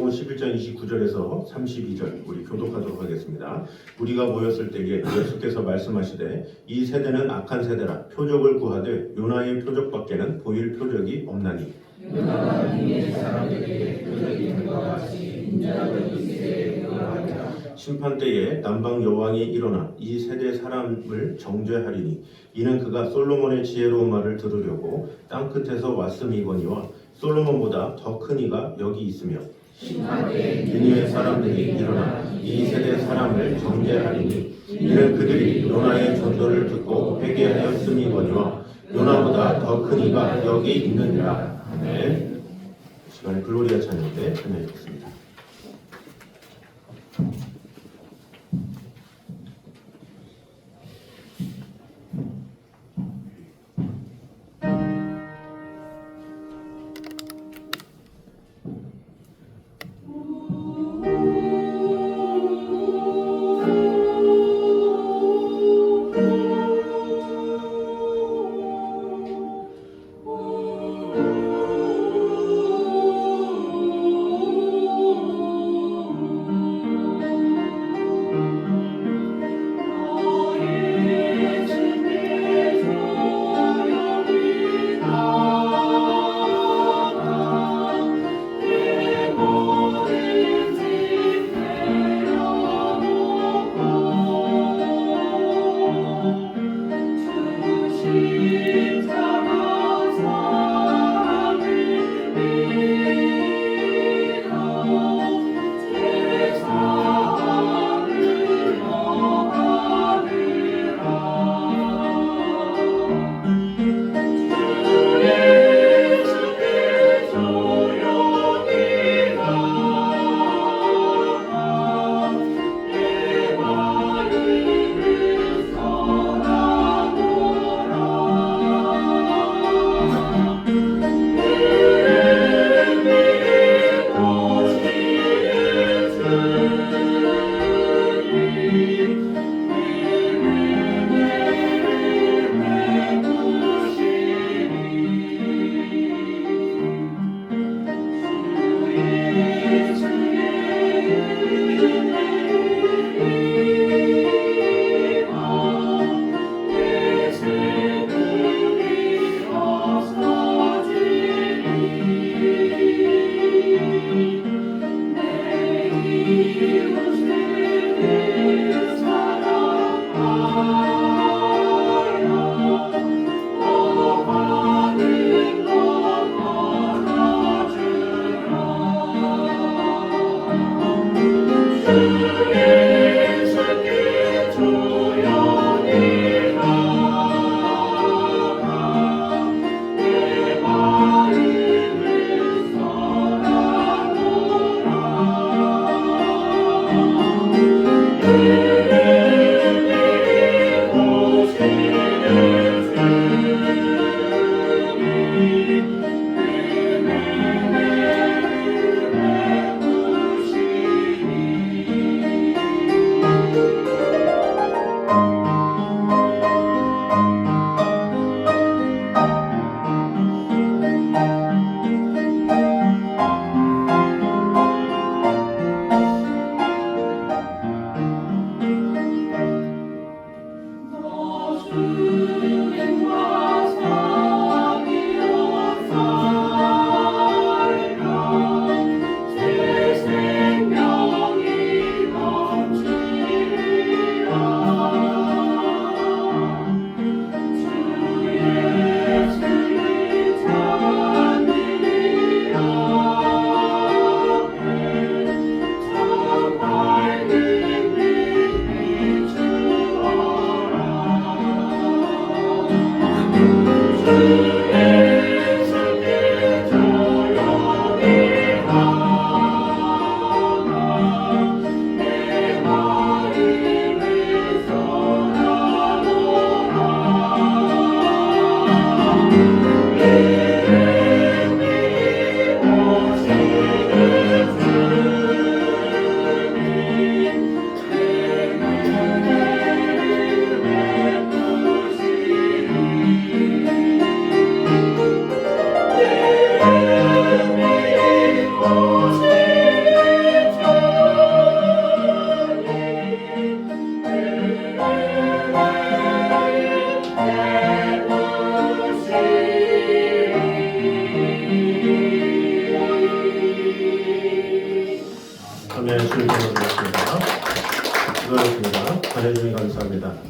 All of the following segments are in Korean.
마태복음 11장 29절에서 32절 우리 교독하도록 하겠습니다. 우리가 모였을 때에 예수께서 말씀하시되 이 세대는 악한 세대라 표적을 구하되 요나의 표적밖에는 보일 표적이 없나니 요나가 니네 사람들에게 표적이 있는 것 같이 인자도 이 세대에 일어나리라. 심판 때에 남방 여왕이 일어나 이 세대 사람을 정죄하리니 이는 그가 솔로몬의 지혜로운 말을 들으려고 땅 끝에서 왔음이거니와 솔로몬보다 더 큰 이가 여기 있으며 심판 때에 니느웨 사람들이 일어나 이 세대 사람을 정죄하리니 이는 그들이 요나의 전도를 듣고 회개하였음이거니와 요나보다 더 큰 이가 여기 있느니라. 아멘. 시간에 글로리아 찬양 때 참여하겠습니다.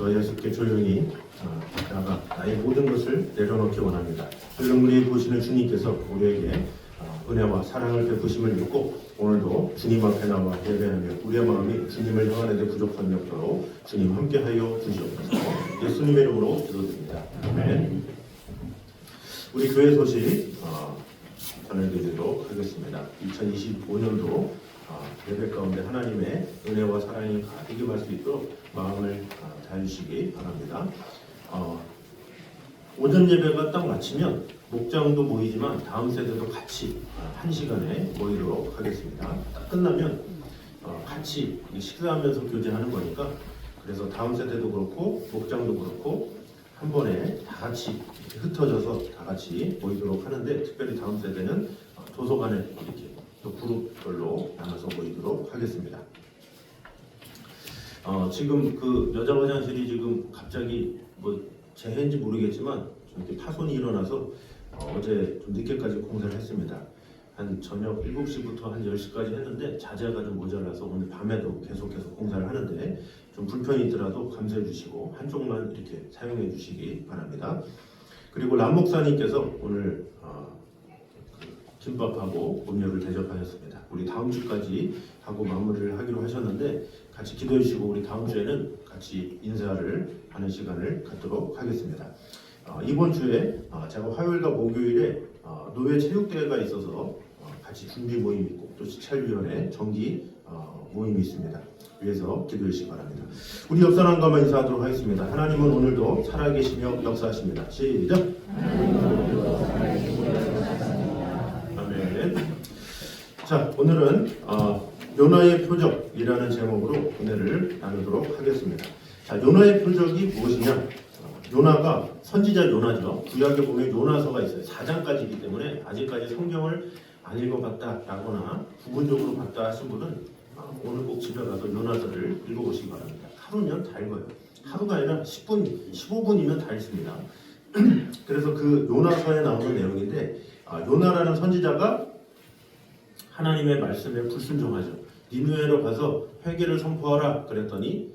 앞에서 예수께 조용히 나가 나의 모든 것을 내려놓기 원합니다. 우리 보시는 주님께서 우리에게 은혜와 사랑을 베푸심을 믿고 오늘도 주님 앞에 나와 예배하며 우리의 마음이 주님을 향하는 데 부족함이 없도록 주님 함께하여 주시옵소서. 예수님의 이름으로 기도드립니다. 아멘. 우리 교회 소식 전해드리도록 하겠습니다. 2025년도 예배 가운데 하나님의 은혜와 사랑이 가득히 임할 수 있도록 마음을 다해주시기 바랍니다. 오전 예배가 딱 마치면 목장도 모이지만 다음 세대도 같이 한 시간에 모이도록 하겠습니다. 딱 끝나면 같이 식사하면서 교제하는 거니까 그래서 다음 세대도 그렇고 목장도 그렇고 한 번에 다 같이 흩어져서 다 같이 모이도록 하는데 특별히 다음 세대는 도서관에 이렇게 또 그룹별로 나눠서 모이도록 하겠습니다. 지금 그 여자 화장실이 지금 갑자기 제 해인지 모르겠지만 좀 이렇게 파손이 일어나서 어제 좀 늦게까지 공사를 했습니다. 한 저녁 7시부터 한 10시까지 했는데 자재가 좀 모자라서 오늘 밤에도 계속해서 공사를 하는데 좀 불편이 있더라도 감사해 주시고 한쪽만 이렇게 사용해 주시기 바랍니다. 그리고 람 목사님께서 오늘 김밥하고 음료를 대접하셨습니다. 우리 다음 주까지 하고 마무리를 하기로 하셨는데 같이 기도해 주시고 우리 다음 주에는 같이 인사를 하는 시간을 갖도록 하겠습니다. 이번 주에 제가 화요일과 목요일에 노예 체육대회가 있어서 같이 준비 모임이 있고 또 시찰위원회 정기 모임이 있습니다. 위해서 기도해 주시기 바랍니다. 우리 옆사람과만 인사하도록 하겠습니다. 하나님은 오늘도 살아계시며 역사하십니다. 시작! 아멘. 자, 오늘은 요나의 표적이라는 제목으로 은혜를 나누도록 하겠습니다. 자, 요나의 표적이 무엇이냐? 요나가 선지자 요나죠. 구약에 보면 요나서가 있어요. 4장까지이기 때문에 아직까지 성경을 안 읽어봤다라거나 부분적으로 봤다 하신 분은 오늘 꼭 집에 가서 요나서를 읽어보시기 바랍니다. 하루면 다 읽어요. 하루가 아니라 10분, 15분이면 다 읽습니다. 그래서 그 요나서에 나오는 내용인데 요나라는 선지자가 하나님의 말씀에 불순종하죠. 니느웨로 가서 회개를 선포하라 그랬더니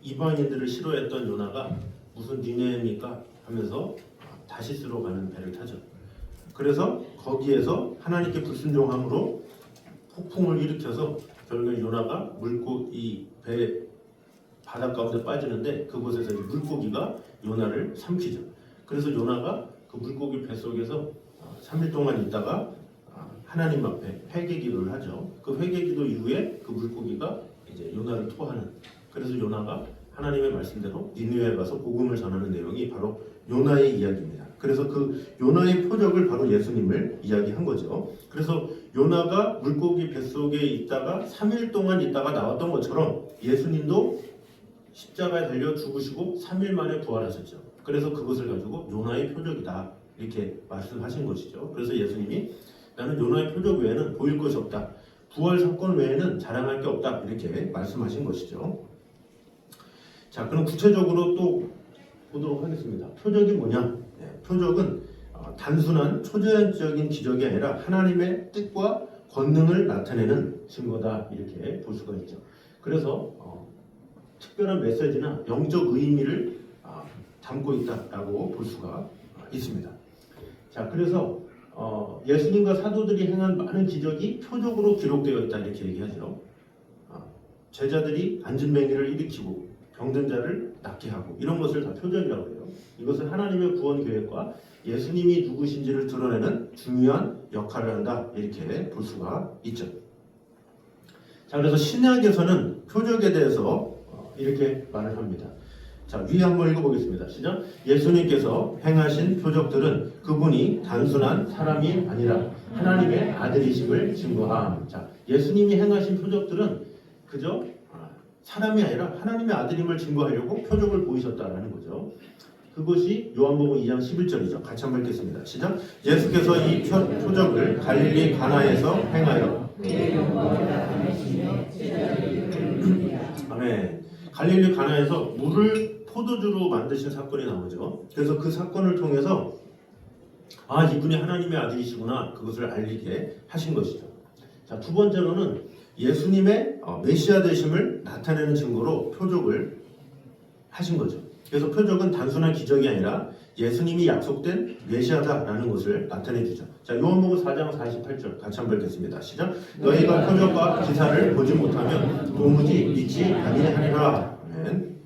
이방인들을 싫어했던 요나가 무슨 니느웨입니까 하면서 다시스로 가는 배를 타죠. 그래서 거기에서 하나님께 불순종함으로 폭풍을 일으켜서 결국에 요나가 이 배 바닷 가운데 빠지는데 그곳에서 물고기가 요나를 삼키죠. 그래서 요나가 그 물고기 뱃속에서 3일 동안 있다가 하나님 앞에 회개 기도를 하죠. 그 회개 기도 이후에 그 물고기가 이제 요나를 토하는. 그래서 요나가 하나님의 말씀대로 니느웨에 가서 복음을 전하는 내용이 바로 요나의 이야기입니다. 그래서 그 요나의 표적을 바로 예수님을 이야기한 거죠. 그래서 요나가 물고기 뱃속에 있다가 3일 동안 있다가 나왔던 것처럼 예수님도 십자가에 달려 죽으시고 3일 만에 부활하셨죠. 그래서 그것을 가지고 요나의 표적이다 이렇게 말씀하신 것이죠. 그래서 예수님이 나는 요나의 표적 외에는 보일 것이 없다. 부활 사건 외에는 자랑할 게 없다 이렇게 말씀하신 것이죠. 자, 그럼 구체적으로 또 보도록 하겠습니다. 표적이 뭐냐? 표적은 단순한 초자연적인 기적이 아니라 하나님의 뜻과 권능을 나타내는 증거다 이렇게 볼 수가 있죠. 그래서 특별한 메시지나 영적 의미를 담고 있다라고 볼 수가 있습니다. 자, 그래서 예수님과 사도들이 행한 많은 기적이 표적으로 기록되어 있다 이렇게 얘기하죠. 제자들이 안진뱅이를 일으키고 병든 자를 낫게 하고 이런 것을 다 표적이라고 해요. 이것은 하나님의 구원 계획과 예수님이 누구신지를 드러내는 중요한 역할을 한다 이렇게 볼 수가 있죠. 자, 그래서 신약에서는 표적에 대해서 이렇게 말을 합니다. 자, 위에 한번 읽어보겠습니다. 시작. 예수님께서 행하신 표적들은 그분이 단순한 사람이 아니라 하나님의 아들이심을 증거함. 자, 예수님이 행하신 표적들은 그저 사람이 아니라 하나님의 아들임을 증거하려고 표적을 보이셨다라는 거죠. 그것이 요한복음 2장 11절이죠. 같이 한번 읽겠습니다. 시작. 예수께서 이 표적을 갈릴리 가나에서 행하여 아멘. 갈릴리 가나에서 물을 포도주로 만드신 사건이 나오죠. 그래서 그 사건을 통해서 이분이 하나님의 아들이시구나 그것을 알리게 하신 것이죠. 자, 두 번째로는 예수님의 메시아 되심을 나타내는 증거로 표적을 하신 거죠. 그래서 표적은 단순한 기적이 아니라 예수님이 약속된 메시아다라는 것을 나타내 주죠. 자, 요한복음 4장 48절 같이 한번 읽겠습니다. 시작. 너희가 표적과 기사를 보지 못하면 도무지 믿지 아니하리라. 아멘.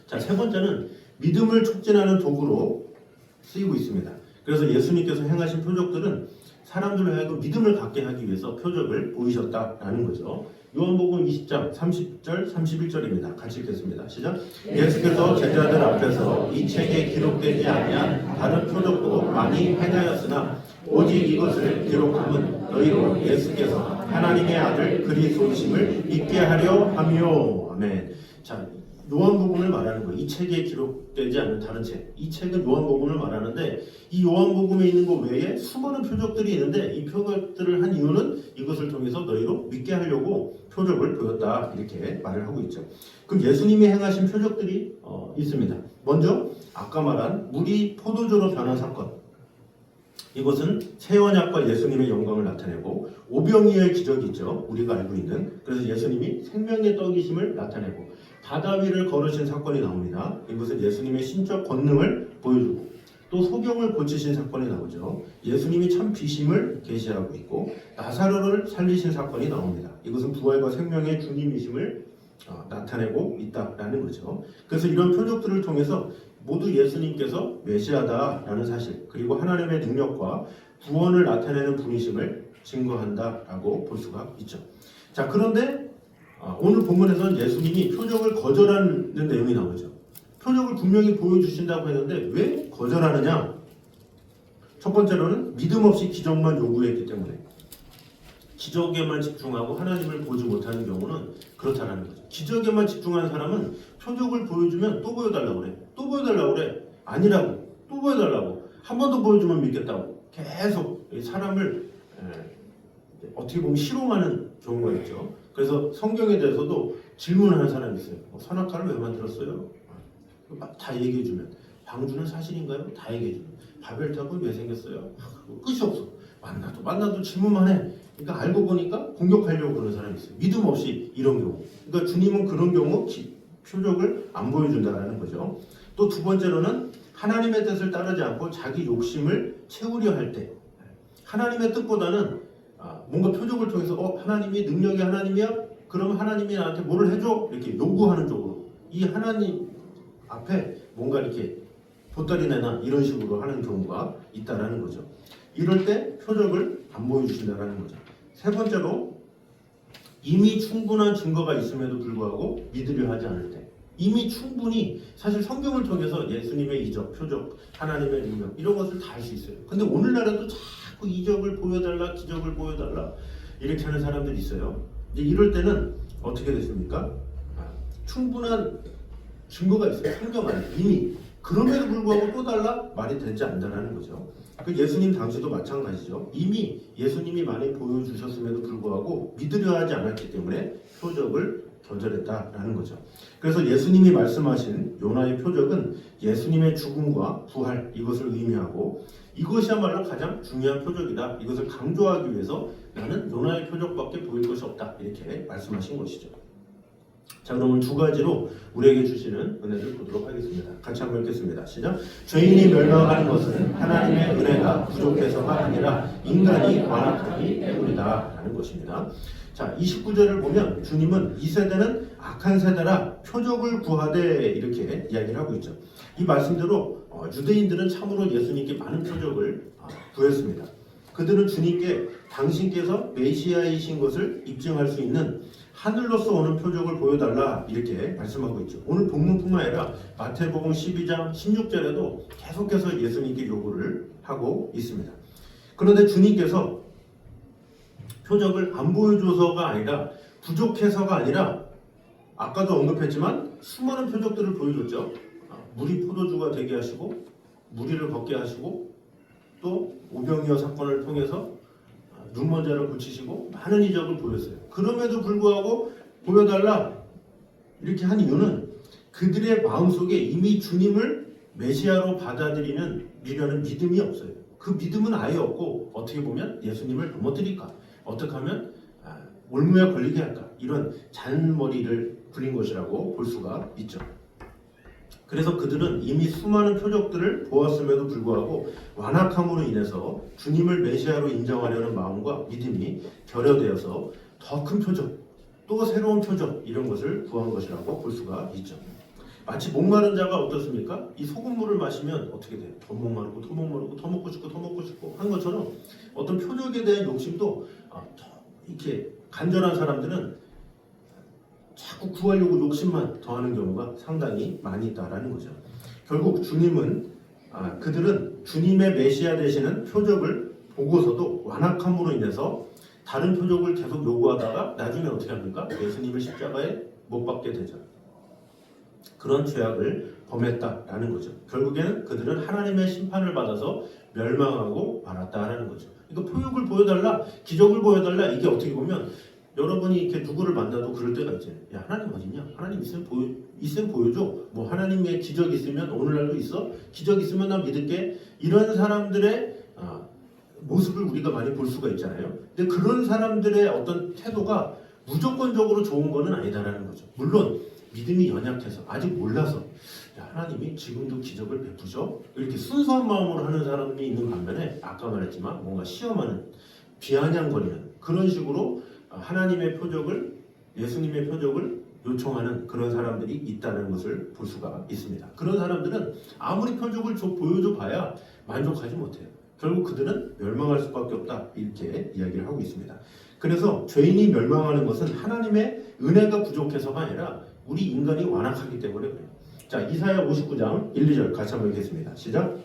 자, 세 번째는 믿음을 촉진하는 도구로 쓰이고 있습니다. 그래서 예수님께서 행하신 표적들은 사람들을 하여금 믿음을 갖게 하기 위해서 표적을 보이셨다라는 거죠. 요한복음 20장 30절 31절입니다. 같이 읽겠습니다. 시작. 예수께서 제자들 앞에서 이 책에 기록되지 아니한 다른 표적도 많이 행하였으나 오직 이것을 기록함은 너희로 예수께서 하나님의 아들 그리스도심을 믿게 하려 함이요. 아멘. 자, 요한복음을 말하는 거예요. 이 책에 기록되지 않은 다른 책. 이 책은 요한복음을 말하는데 이 요한복음에 있는 것 외에 수많은 표적들이 있는데 이 표적들을 한 이유는 이것을 통해서 너희로 믿게 하려고 표적을 보였다. 이렇게 말을 하고 있죠. 그럼 예수님이 행하신 표적들이 있습니다. 먼저 아까 말한 물이 포도주로 변한 사건. 이것은 새 언약과 예수님의 영광을 나타내고 오병이어의 기적이 있죠. 우리가 알고 있는. 그래서 예수님이 생명의 떡이심을 나타내고 바다 위를 걸으신 사건이 나옵니다. 이것은 예수님의 신적 권능을 보여주고 또 소경을 고치신 사건이 나오죠. 예수님이 참 비심을 계시하고 있고 나사로를 살리신 사건이 나옵니다. 이것은 부활과 생명의 주님이심을 나타내고 있다라는 거죠. 그래서 이런 표적들을 통해서 모두 예수님께서 메시아다라는 사실 그리고 하나님의 능력과 구원을 나타내는 분이심을 증거한다라고 볼 수가 있죠. 자, 그런데 오늘 본문에서는 예수님이 표적을 거절하는 내용이 나오죠. 표적을 분명히 보여주신다고 했는데 왜 거절하느냐? 첫 번째로는 믿음 없이 기적만 요구했기 때문에 기적에만 집중하고 하나님을 보지 못하는 경우는 그렇다는 거죠. 기적에만 집중하는 사람은 표적을 보여주면 또 보여달라고 그래. 또 보여달라고 그래. 아니라고. 또 보여달라고. 한 번 더 보여주면 믿겠다고. 계속 사람을 어떻게 보면 실용하는 경우가 있죠. 그래서 성경에 대해서도 질문하는 사람이 있어요. 선악과를 왜 만들었어요? 다 얘기해주면. 방주는 사실인가요? 다 해주면 바벨탑은 왜 생겼어요? 끝이 없어. 만나도 질문만 해. 그러니까 알고 보니까 공격하려고 그러는 사람이 있어요. 믿음 없이 이런 경우. 그러니까 주님은 그런 경우 표적을 안 보여준다는 거죠. 또 두 번째로는 하나님의 뜻을 따르지 않고 자기 욕심을 채우려 할 때 하나님의 뜻보다는 뭔가 표적을 통해서 하나님이 능력이 하나님이야? 그러면 하나님이 나한테 뭐를 해줘? 이렇게 요구하는 쪽으로 이 하나님 앞에 뭔가 이렇게 보따리 내나 이런 식으로 하는 경우가 있다라는 거죠. 이럴 때 표적을 안 보여주신다는 거죠. 세 번째로 이미 충분한 증거가 있음에도 불구하고 믿으려 하지 않을 때 이미 충분히 사실 성경을 통해서 예수님의 이적, 표적, 하나님의 능력 이런 것을 다 할 수 있어요. 근데 오늘날에도 자꾸 이적을 보여달라, 기적을 보여달라 이렇게 하는 사람들이 있어요. 이제 이럴 때는 어떻게 됐습니까? 충분한 증거가 있어요. 성경 안에 이미. 그럼에도 불구하고 또 달라? 말이 되지 않는다는 거죠. 그 예수님 당시도 마찬가지죠. 이미 예수님이 많이 보여주셨음에도 불구하고 믿으려 하지 않았기 때문에 표적을 거절했다라는 거죠. 그래서 예수님이 말씀하신 요나의 표적은 예수님의 죽음과 부활 이것을 의미하고 이것이야말로 가장 중요한 표적이다. 이것을 강조하기 위해서 나는 요나의 표적밖에 보일 것이 없다. 이렇게 말씀하신 것이죠. 자, 그럼 두 가지로 우리에게 주시는 은혜를 보도록 하겠습니다. 같이 한번 읽겠습니다. 시작. 죄인이 멸망하는 것은 하나님의 은혜가 부족해서가 아니라 인간이 완악하기 때문이다 라는 것입니다. 자, 29절을 보면 주님은 이 세대는 악한 세대라 표적을 구하되 이렇게 이야기를 하고 있죠. 이 말씀대로 유대인들은 참으로 예수님께 많은 표적을 구했습니다. 그들은 주님께 당신께서 메시아이신 것을 입증할 수 있는 하늘로서 오는 표적을 보여달라 이렇게 말씀하고 있죠. 오늘 본문뿐만 아니라 마태복음 12장 16절에도 계속해서 예수님께 요구를 하고 있습니다. 그런데 주님께서 표적을 안 보여줘서가 아니라 부족해서가 아니라 아까도 언급했지만 수많은 표적들을 보여줬죠. 물이 포도주가 되게 하시고 무리를 걷게 하시고 또 오병이어 사건을 통해서 눈먼 자를 고치시고 많은 이적을 보였어요. 그럼에도 불구하고 보여달라 이렇게 한 이유는 그들의 마음속에 이미 주님을 메시아로 받아들이는 미련은 믿음이 없어요. 그 믿음은 아예 없고 어떻게 보면 예수님을 넘어뜨릴까? 어떻게 하면 올무에 걸리게 할까? 이런 잔머리를 부린 것이라고 볼 수가 있죠. 그래서 그들은 이미 수많은 표적들을 보았음에도 불구하고 완악함으로 인해서 주님을 메시아로 인정하려는 마음과 믿음이 결여되어서 더 큰 표적, 또 새로운 표적 이런 것을 구한 것이라고 볼 수가 있죠. 마치 목마른 자가 어떻습니까? 이 소금물을 마시면 어떻게 돼요? 더 목마르고 더 목마르고 더 먹고 싶고 더 먹고 싶고 한 것처럼 어떤 표적에 대한 욕심도 더 이렇게 간절한 사람들은 자꾸 구하려고 욕심만 더하는 경우가 상당히 많이 있다라는 거죠. 결국 주님은 그들은 주님의 메시아 되시는 표적을 보고서도 완악함으로 인해서 다른 표적을 계속 요구하다가 나중에 어떻게 합니까? 예수님을 십자가에 못 박게 되죠. 그런 죄악을 범했다라는 거죠. 결국에는 그들은 하나님의 심판을 받아서 멸망하고 말았다라는 거죠. 그러니까 표적을 보여달라, 기적을 보여달라 이게 어떻게 보면 여러분이 이렇게 누구를 만나도 그럴 때가 있잖아요. 야 하나님 어딨냐? 하나님 있으면 보여줘. 뭐 하나님의 기적 있으면 오늘날도 있어? 기적 있으면 나 믿을게. 이런 사람들의 모습을 우리가 많이 볼 수가 있잖아요. 근데 그런 사람들의 어떤 태도가 무조건적으로 좋은 거는 아니다라는 거죠. 물론 믿음이 연약해서 아직 몰라서 야, 하나님이 지금도 기적을 베푸죠. 이렇게 순수한 마음으로 하는 사람이 있는 반면에 아까 말했지만 뭔가 시험하는 비아냥거리는 그런 식으로 하나님의 표적을 예수님의 표적을 요청하는 그런 사람들이 있다는 것을 볼 수가 있습니다. 그런 사람들은 아무리 표적을 보여줘 봐야 만족하지 못해요. 결국 그들은 멸망할 수밖에 없다 이렇게 이야기를 하고 있습니다. 그래서 죄인이 멸망하는 것은 하나님의 은혜가 부족해서가 아니라 우리 인간이 완악하기 때문에 그래요. 자, 이사야 59장 1, 2절 같이 한번 읽겠습니다. 시작.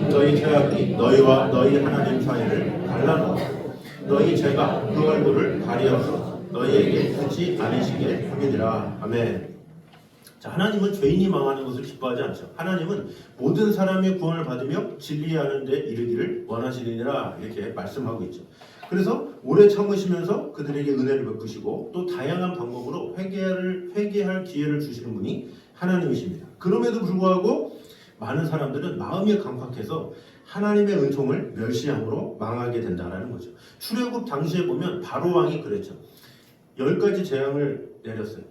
너희 죄악이 너희와 너희 하나님 사이를 갈라놓았고 너희 죄가 그 얼굴을 가리어서 너희에게 보지 않으시게 함이니라. 아멘. 자, 하나님은 죄인이 망하는 것을 기뻐하지 않죠. 하나님은 모든 사람의 구원을 받으며 진리하는 데 이르기를 원하시느니라 이렇게 말씀하고 있죠. 그래서 오래 참으시면서 그들에게 은혜를 베푸시고 또 다양한 방법으로 회개할 기회를 주시는 분이 하나님이십니다. 그럼에도 불구하고 많은 사람들은 마음이 강팍해서 하나님의 은총을 멸시함으로 망하게 된다는 거죠. 출애굽 당시에 보면 바로 왕이 그랬죠. 10가지 재앙을 내렸어요.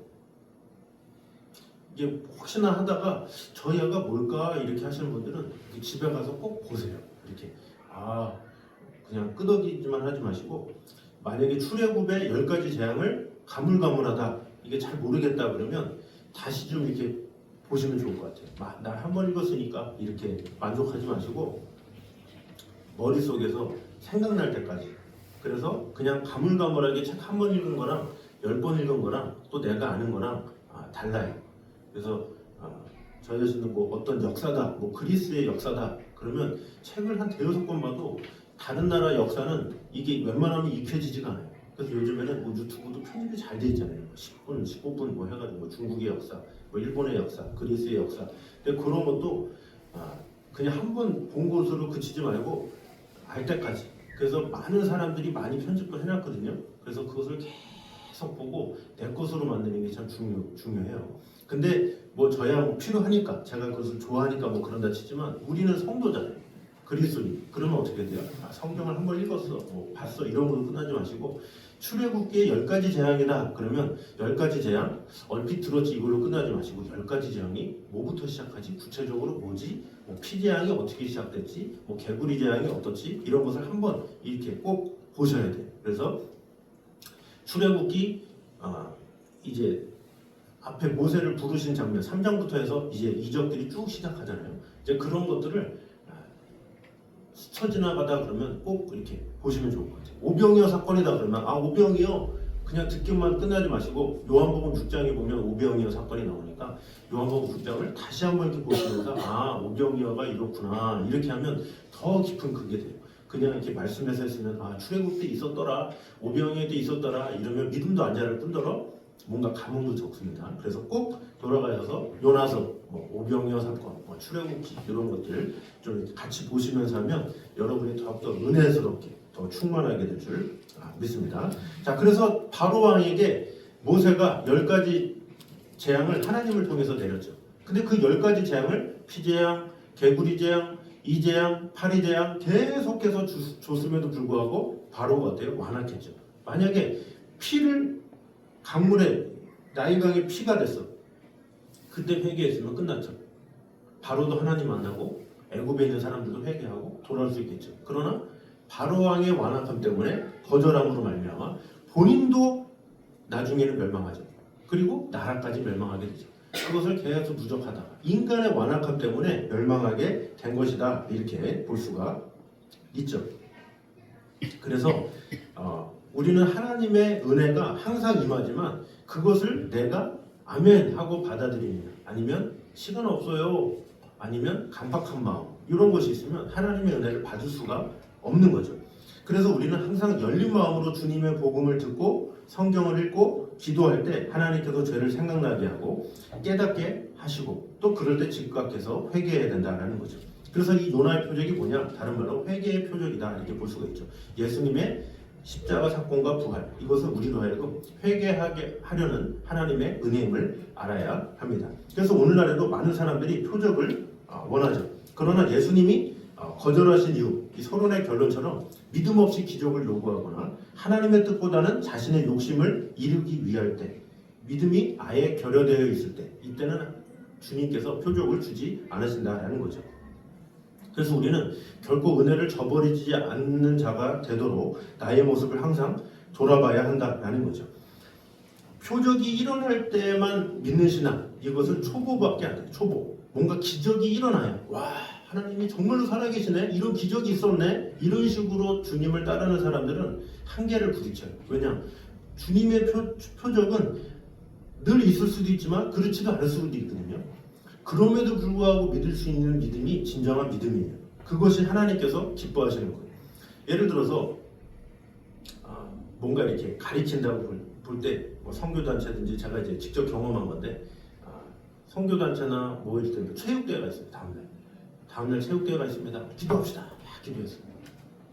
이게 혹시나 하다가 저희 아가 뭘까 이렇게 하시는 분들은 집에 가서 꼭 보세요. 이렇게 그냥 끄덕이지만 하지 마시고 만약에 출애굽의 10가지 재앙을 가물가물하다 이게 잘 모르겠다 그러면 다시 좀 이렇게 보시면 좋을 것 같아요. 나 한 번 읽었으니까 이렇게 만족하지 마시고 머릿속에서 생각날 때까지 그래서 그냥 가물가물하게 책 한 번 읽은 거랑 10번 읽은 거랑 또 내가 아는 거랑 달라요. 그래서 저희 아저씨는 뭐 어떤 역사다, 뭐 그리스의 역사다 그러면 책을 한 대여섯 권 봐도 다른 나라 역사는 이게 웬만하면 익혀지지가 않아요. 그래서 요즘에는 뭐 유튜브도 편집이 잘 돼 있잖아요. 10분, 15분 뭐 해가지고 뭐 중국의 역사, 뭐 일본의 역사, 그리스의 역사. 근데 그런 것도 그냥 한 번 본 것으로 그치지 말고 알 때까지. 그래서 많은 사람들이 많이 편집을 해놨거든요. 그래서 그것을 계속 보고 내 것으로 만드는 게 참 중요해요. 근데 뭐 저야 뭐 필요하니까 제가 그것을 좋아하니까 뭐 그런다 치지만 우리는 성도잖아요. 그리스도인. 그러면 어떻게 돼요? 성경을 한 번 읽었어, 뭐 봤어 이런 걸로 끝나지 마시고 출애굽기에 10가지 재앙이다 그러면 10가지 재앙 얼핏 들었지 이걸로 끝나지 마시고 10가지 재앙이 뭐부터 시작하지? 구체적으로 뭐지? 뭐 피재앙이 어떻게 시작됐지? 뭐 개구리 재앙이 어떻지? 이런 것을 한번 이렇게 꼭 보셔야 돼요. 그래서 출애굽기 이제 앞에 모세를 부르신 장면 3장부터 해서 이제 이적들이 쭉 시작하잖아요. 이제 그런 것들을 스쳐 지나가다 그러면 꼭 이렇게 보시면 좋을 것 같아요. 오병이어 사건이다 그러면 오병이어 그냥 듣기만 끝나지 마시고 요한복음 6장에 보면 오병이어 사건이 나오니까 요한복음 6장을 다시 한번 이렇게 보시면서 오병이어가 이렇구나 이렇게 하면 더 깊은 그게 돼요. 그냥 이렇게 말씀에서 했으면 출애굽 때 있었더라 오병이어 때 있었더라 이러면 믿음도 안 자랄 뿐더러 뭔가 감흥도 적습니다. 그래서 꼭 돌아가셔서 요나서, 뭐 오병이어 사건, 뭐 출애굽기 이런 것들 좀 같이 보시면서 하면 여러분이 더욱더 은혜스럽게 더 충만하게 될 줄 믿습니다. 자, 그래서 바로 왕에게 모세가 10가지 재앙을 하나님을 통해서 내렸죠. 근데 그 10가지 재앙을 피재앙, 개구리 재앙, 이재앙, 파리재앙 계속해서 줬음에도 불구하고 바로가 어때요? 완악했죠. 만약에 피를 강물에 나일강에 피가 됐어. 그때 회개했으면 끝났죠. 바로도 하나님 만나고 애굽에 있는 사람들도 회개하고 돌아올 수 있겠죠. 그러나 바로 왕의 완악함 때문에 거절함으로 말미암아 본인도 나중에는 멸망하죠. 그리고 나라까지 멸망하게 되죠. 그것을 계속 누적하다가 인간의 완악함 때문에 멸망하게 된 것이다, 이렇게 볼 수가 있죠. 그래서 우리는 하나님의 은혜가 항상 임하지만 그것을 내가 아멘 하고 받아들이느냐, 아니면 시간 없어요, 아니면 간박한 마음, 이런 것이 있으면 하나님의 은혜를 받을 수가 없는 거죠. 그래서 우리는 항상 열린 마음으로 주님의 복음을 듣고 성경을 읽고 기도할 때 하나님께서 죄를 생각나게 하고 깨닫게 하시고, 또 그럴 때 즉각해서 회개해야 된다는 거죠. 그래서 이 요나의 표적이 뭐냐, 다른 말로 회개의 표적이다, 이렇게 볼 수가 있죠. 예수님의 십자가 사건과 부활, 이것은 우리로 하여금 회개하게 하려는 하나님의 은혜임을 알아야 합니다. 그래서 오늘날에도 많은 사람들이 표적을 원하죠. 그러나 예수님이 거절하신 이유, 이 서론의 결론처럼 믿음 없이 기적을 요구하거나 하나님의 뜻보다는 자신의 욕심을 이루기 위할 때, 믿음이 아예 결여되어 있을 때, 이때는 주님께서 표적을 주지 않으신다라는 거죠. 그래서 우리는 결코 은혜를 저버리지 않는 자가 되도록 나의 모습을 항상 돌아봐야 한다라는 거죠. 표적이 일어날 때만 믿는 신앙, 이것은 초보밖에 안 돼요. 초보. 뭔가 기적이 일어나요. 와, 하나님이 정말로 살아계시네, 이런 기적이 있었네, 이런 식으로 주님을 따르는 사람들은 한계를 부딪혀요. 왜냐? 주님의 표적은 늘 있을 수도 있지만 그렇지도 않을 수도 있거든요. 그럼에도 불구하고 믿을 수 있는 믿음이 진정한 믿음이에요. 그것이 하나님께서 기뻐하시는 거예요. 예를 들어서 뭔가 이렇게 가리킨다고 볼 때, 뭐 선교단체든지, 제가 이제 직접 경험한 건데, 선교단체나 뭐 이럴 때 체육대회가 있어요. 다음날 체육대회가 있습니다. 기도합시다. 막 기도했어요.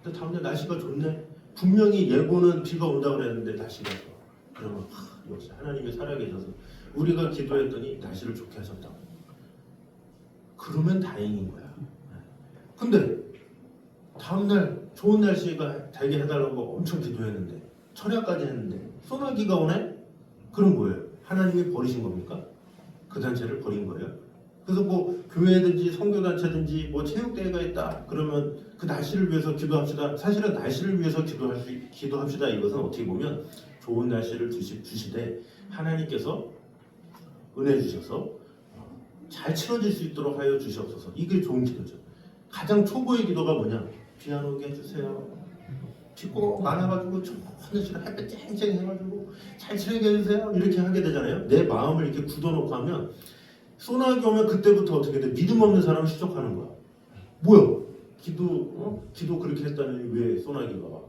근데 다음날 날씨가 좋네. 분명히 예고는 비가 온다고 그랬는데 날씨가 좋아. 그러면 역시 하나님이 살아계셔서 우리가 기도했더니 날씨를 좋게 하셨다고. 그러면 다행인 거야. 근데 다음날 좋은 날씨가 되게 해달라고 엄청 기도했는데, 철야까지 했는데 소나기가 오네? 그럼 뭐예요? 하나님이 버리신 겁니까? 그 단체를 버린 거예요? 그래서 뭐 교회든지 선교단체든지 뭐 체육대회가 있다 그러면 그 날씨를 위해서 기도합시다. 사실은 날씨를 위해서 기도합시다, 이것은 어떻게 보면 좋은 날씨를 주시되 하나님께서 은혜 주셔서 잘 치러질 수 있도록 하여 주시옵소서. 이게 좋은 기도죠. 가장 초보의 기도가 뭐냐? 비 안 오게 해주세요. 비 꼭 많아가지고 좋은 시간 햇볕 쨍쨍 해가지고 잘 치르게 해주세요. 이렇게 하게 되잖아요. 내 마음을 이렇게 굳어놓고 하면 소나기 오면 그때부터 어떻게 돼? 믿음 없는 사람을 시족하는 거야. 뭐야? 기도 그렇게 했다니 왜 소나기가 와?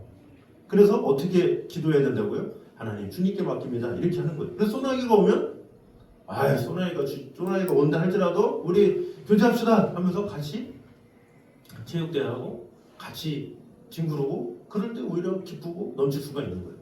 그래서 어떻게 기도해야 된다고요? 하나님 주님께 맡깁니다, 이렇게 하는 거예요. 그래서 소나기가 오면 소나기가 온다 할지라도 우리 교제합시다 하면서 같이 체육대회하고 같이 뒹구르고, 그럴 때 오히려 기쁘고 넘칠 수가 있는 거예요.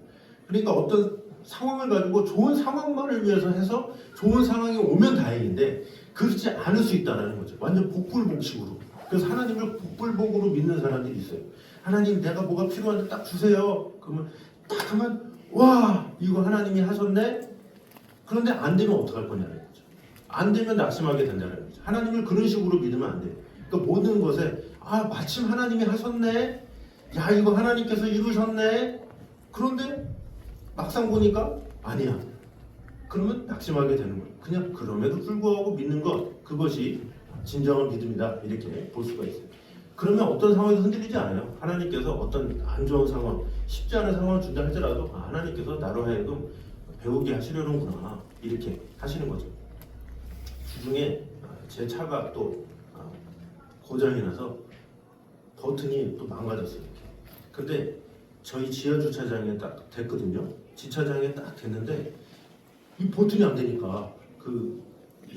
그러니까 어떤 상황을 가지고 좋은 상황만을 위해서 해서 좋은 상황이 오면 다행인데 그렇지 않을 수 있다는 거죠. 완전 복불복식으로. 그래서 하나님을 복불복으로 믿는 사람들이 있어요. 하나님 내가 뭐가 필요한데 딱 주세요. 그러면 딱 하면 와, 이거 하나님이 하셨네. 그런데 안 되면 어떡할 거냐는 거죠. 안 되면 낙심하게 된다는 거죠. 하나님을 그런 식으로 믿으면 안 돼요. 그러니까 모든 것에 마침 하나님이 하셨네. 야, 이거 하나님께서 이루셨네. 그런데 막상 보니까 아니야. 그러면 낙심하게 되는 거예요. 그냥 그럼에도 불구하고 믿는 것, 그것이 진정한 믿음이다, 이렇게 볼 수가 있어요. 그러면 어떤 상황에서 흔들리지 않아요. 하나님께서 어떤 안 좋은 상황, 쉽지 않은 상황을 준다 할지라도 하나님께서 나로 하여금 배우게 하시려는구나, 이렇게 하시는 거죠. 주중에 제 차가 또 고장이 나서 버튼이 또 망가졌어요. 이렇게. 근데 저희 지하 주차장에 딱 됐거든요. 주차장에 딱 됐는데 이 버튼이 안 되니까 그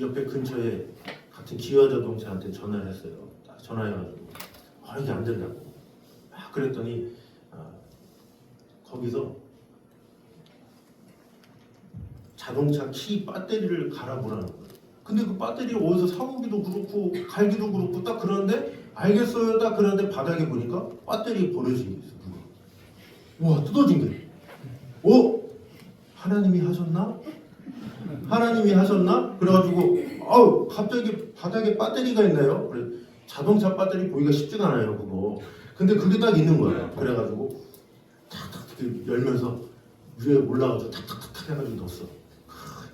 옆에 근처에 같은 기아 자동차한테 전화를 했어요. 딱 전화해가지고 이게 안 된다고. 그랬더니 거기서 자동차 키 배터리를 갈아보라는 거예요. 근데 그 배터리 어디서 사오기도 그렇고 갈기도 그렇고 딱 그러는데 알겠어요 딱 그러는데 바닥에 보니까 배터리 버려진 게 있어요. 와, 뜯어진 게. 하나님이 하셨나? 하나님이 하셨나? 그래가지고 갑자기 바닥에 배터리가 있네요. 그래, 자동차 배터리 보기가 쉽지가 않아요 그거. 근데 그게 딱 있는 거예요. 그래가지고 탁탁 열면서 위에 올라가서 탁탁탁 해가지고 넣었어.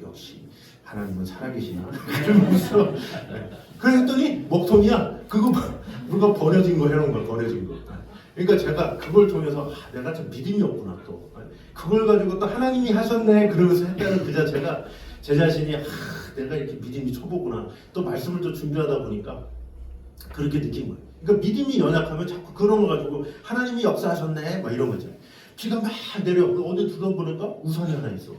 역시 하나님은 살아계시나? 그러면서 그랬더니 먹통이야. 그거 누가 버려진 거 해놓은 거야. 버려진 거. 그러니까 제가 그걸 통해서 내가 참 믿음이 없구나 또. 그걸 가지고 또 하나님이 하셨네 그러면서 했다는 그 자체가 제 자신이 내가 이렇게 믿음이 초보구나. 또 말씀을 또 준비하다 보니까 그렇게 느낀 거예요. 그러니까 믿음이 연약하면 자꾸 그런 거 가지고 하나님이 역사하셨네 막 이런 거죠. 비가 막 내려 어디 들어보니까 우산이 하나 있어.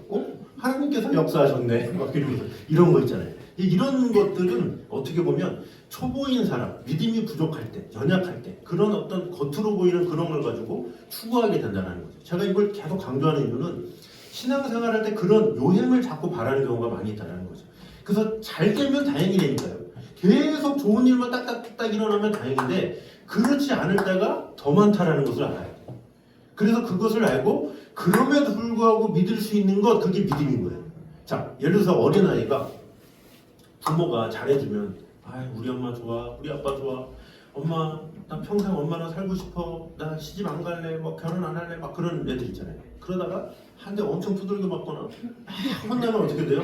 하나님께서 역사하셨네 막 이러면서 이런 거 있잖아요. 이런 것들은 어떻게 보면 초보인 사람, 믿음이 부족할 때, 연약할 때 그런 어떤 겉으로 보이는 그런 걸 가지고 추구하게 된다는 거죠. 제가 이걸 계속 강조하는 이유는 신앙생활할 때 그런 요행을 자꾸 바라는 경우가 많이 있다는 거죠. 그래서 잘 되면 다행이 되니까요. 계속 좋은 일만 딱딱딱 일어나면 다행인데 그렇지 않을 때가 더 많다라는 것을 알아야 돼요. 그래서 그것을 알고 그럼에도 불구하고 믿을 수 있는 것 그게 믿음인 거예요. 자, 예를 들어서 어린아이가 부모가 잘해주면 우리 엄마 좋아, 우리 아빠 좋아, 엄마 나 평생 엄마랑 살고 싶어, 나 시집 안 갈래, 뭐 결혼 안 할래, 막 그런 애들 있잖아요. 그러다가 한 대 엄청 두들겨 맞거나 혼나면 어떻게 돼요?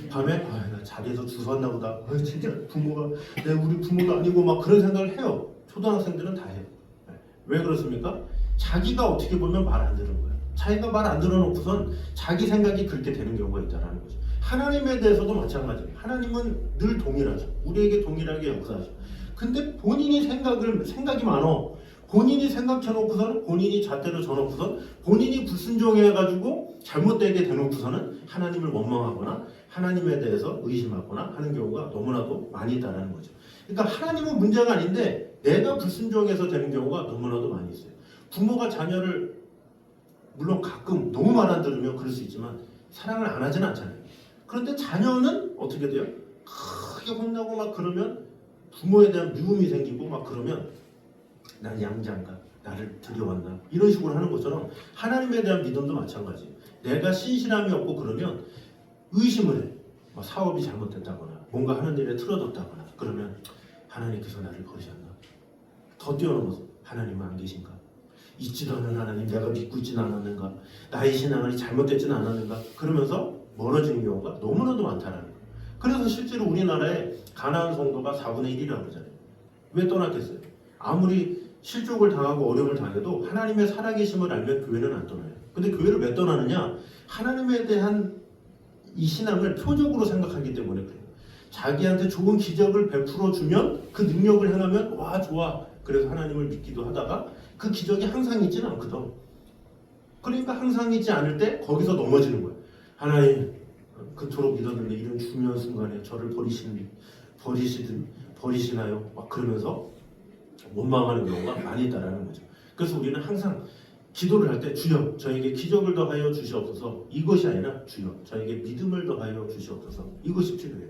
밤에 나 자리에서 주웠나 보다. 진짜 부모가 우리 부모가 아니고 막 그런 생각을 해요. 초등학생들은 다 해요. 왜 그렇습니까? 자기가 어떻게 보면 말 안 들은 거예요. 자기가 말 안 들어놓고선 자기 생각이 그렇게 되는 경우가 있다는 거죠. 하나님에 대해서도 마찬가지예요. 하나님은 늘 동일하죠. 우리에게 동일하게 역사하죠. 근데 본인이 생각이 많어. 본인이 생각해놓고서는 본인이 잣대로 져놓고선 본인이 불순종해가지고 잘못되게 대놓고서는 하나님을 원망하거나 하나님에 대해서 의심하거나 하는 경우가 너무나도 많이 있다는 거죠. 그러니까 하나님은 문제가 아닌데 내가 불순종해서 되는 경우가 너무나도 많이 있어요. 부모가 자녀를 물론 가끔 너무 말 안 들으면 그럴 수 있지만 사랑을 안 하지는 않잖아요. 그런데 자녀는 어떻게 돼요? 크게 혼나고 막 그러면 부모에 대한 미움이 생기고 막 그러면 난 양자인가? 나를 들여왔나? 이런 식으로 하는 것처럼 하나님에 대한 믿음도 마찬가지예요. 내가 신실함이 없고 그러면 의심을 해. 사업이 잘못됐다거나 뭔가 하는 일에 틀어졌다거나 그러면 하나님께서 나를 버리셨나? 더 뛰어넘어서 하나님은 안 계신가? 있지도 않은 하나님 내가 믿고 있지는 않았는가? 나의 신앙이 잘못됐지는 않았는가? 그러면서 멀어지는 경우가 너무나도 많다는 거예요. 그래서 실제로 우리나라에 가나안 성도가 4분의 1이라고 그러잖아요. 왜 떠났겠어요? 아무리 실족을 당하고 어려움을 당해도 하나님의 살아계심을 알면 교회는 안 떠나요. 근데 교회를 왜 떠나느냐? 하나님에 대한 이 신앙을 표적으로 생각하기 때문에 그래요. 자기한테 좋은 기적을 베풀어 주면 그 능력을 행하면 와 좋아. 그래서 하나님을 믿기도 하다가 그 기적이 항상 있지는 않거든. 그러니까 항상 있지 않을 때 거기서 넘어지는 거예요. 하나님 그토록 믿었는데 이런 중요한 순간에 저를 버리시나요? 막 그러면서 원망하는 경우가 많이 있다라는 거죠. 그래서 우리는 항상 기도를 할 때 주여 저에게 기적을 더하여 주시옵소서 이것이 아니라 주여 저에게 믿음을 더하여 주시옵소서 이것이 필요해요.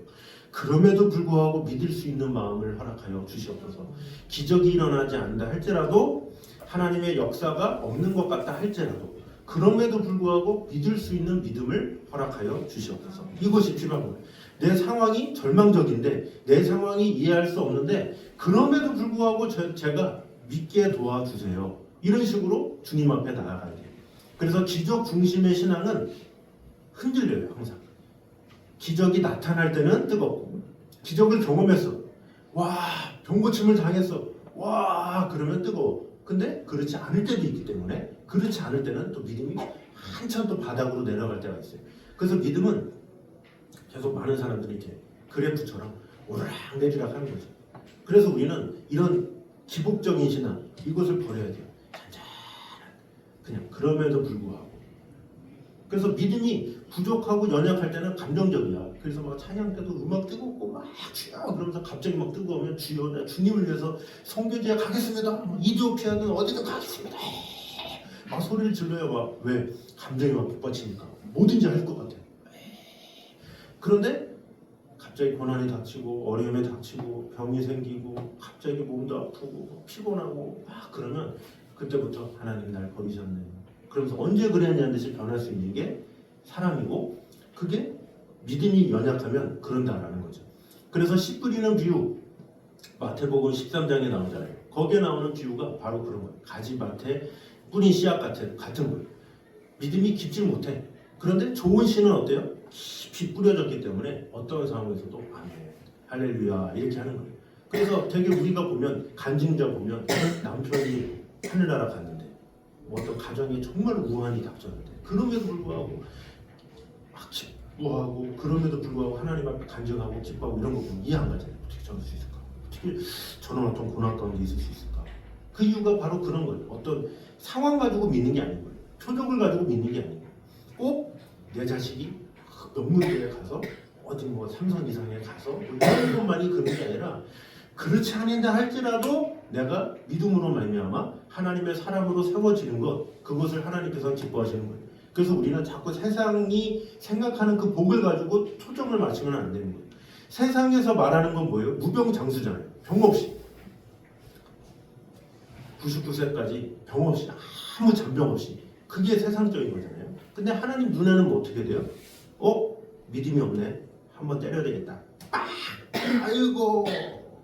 그럼에도 불구하고 믿을 수 있는 마음을 허락하여 주시옵소서. 기적이 일어나지 않는다 할지라도 하나님의 역사가 없는 것 같다 할지라도 그럼에도 불구하고 믿을 수 있는 믿음을 허락하여 주시옵소서. 이것이 필요한 거예요. 내 상황이 절망적인데 내 상황이 이해할 수 없는데 그럼에도 불구하고 제가 믿게 도와주세요. 이런 식으로 주님 앞에 나아가야 돼요. 그래서 기적 중심의 신앙은 흔들려요. 항상. 기적이 나타날 때는 뜨겁고 기적을 경험했어. 와 병고침을 당했어. 와 그러면 뜨거워. 근데 그렇지 않을 때도 있기 때문에 그렇지 않을 때는 또 믿음이 한참 또 바닥으로 내려갈 때가 있어요. 그래서 믿음은 계속 많은 사람들이 이렇게 그래프처럼 오르락내리락 하는 거죠. 그래서 우리는 이런 기복적인 신앙 이것을 버려야 돼요. 잔잔한 그냥 그럼에도 불구하고. 그래서 믿음이 부족하고 연약할 때는 감정적이야. 그래서 막 찬양 때도 음악 뜨겁고 막 주여 그러면서 갑자기 막 뜨거우면 주여 나 주님을 위해서 성교지에 가겠습니다. 이디오피아는 어디든 가겠습니다. 막 소리를 질러요. 막 왜? 감정이 막 북받치니까 뭐든지 할 것 같아요. 그런데 갑자기 고난이 닥치고 어려움이 닥치고 병이 생기고 갑자기 몸도 아프고 피곤하고 막 그러면 그때부터 하나님 날 버리셨네. 그러면서 언제 그랬냐는 듯이 변할 수 있는 게 사람이고 그게 믿음이 연약하면 그런다라는 거죠. 그래서 씨 뿌리는 비유 마태복음 13장에 나오잖아요. 거기에 나오는 비유가 바로 그런 거예요. 가지밭에 뿌린 씨앗 같은 거예요. 믿음이 깊지 못해. 그런데 좋은 씨는 어때요? 깊이 뿌려졌기 때문에 어떤 상황에서도 아멘, 할렐루야 이렇게 하는 거예요. 그래서 되게 우리가 보면 간증자 보면 남편이 하늘나라 갔는데 어떤 가정에 정말 우환이 닥쳤는데 그럼에도 불구하고 기뻐하고 그럼에도 불구하고 하나님 앞에 간증하고 기뻐하고 이런 거 보면 이해 안 가잖아요. 어떻게 저럴 수 있을까? 어떻게 저런 어떤 고난 가운데 있을 수 있을까? 그 이유가 바로 그런 거예요. 어떤 상황 가지고 믿는 게 아닌 거예요. 표적을 가지고 믿는 게 아닌 거예요. 꼭 내 자식이 명문대에 가서 어디 뭐 삼성 이상에 가서 이런 것만이 그런 게 아니라 그렇지 않은다 할지라도 내가 믿음으로 말미암아 하나님의 사람으로 세워지는 것 그것을 하나님께서 기뻐하시는 거예요. 그래서 우리는 자꾸 세상이 생각하는 그 복을 가지고 초점을 맞추면 안 되는 거예요. 세상에서 말하는 건 뭐예요? 무병장수잖아요. 병 없이 99세까지 병 없이 아무 잔병 없이 그게 세상적인 거잖아요. 근데 하나님 눈에는 뭐 어떻게 돼요? 믿음이 없네. 한번 때려야 되겠다. 아이고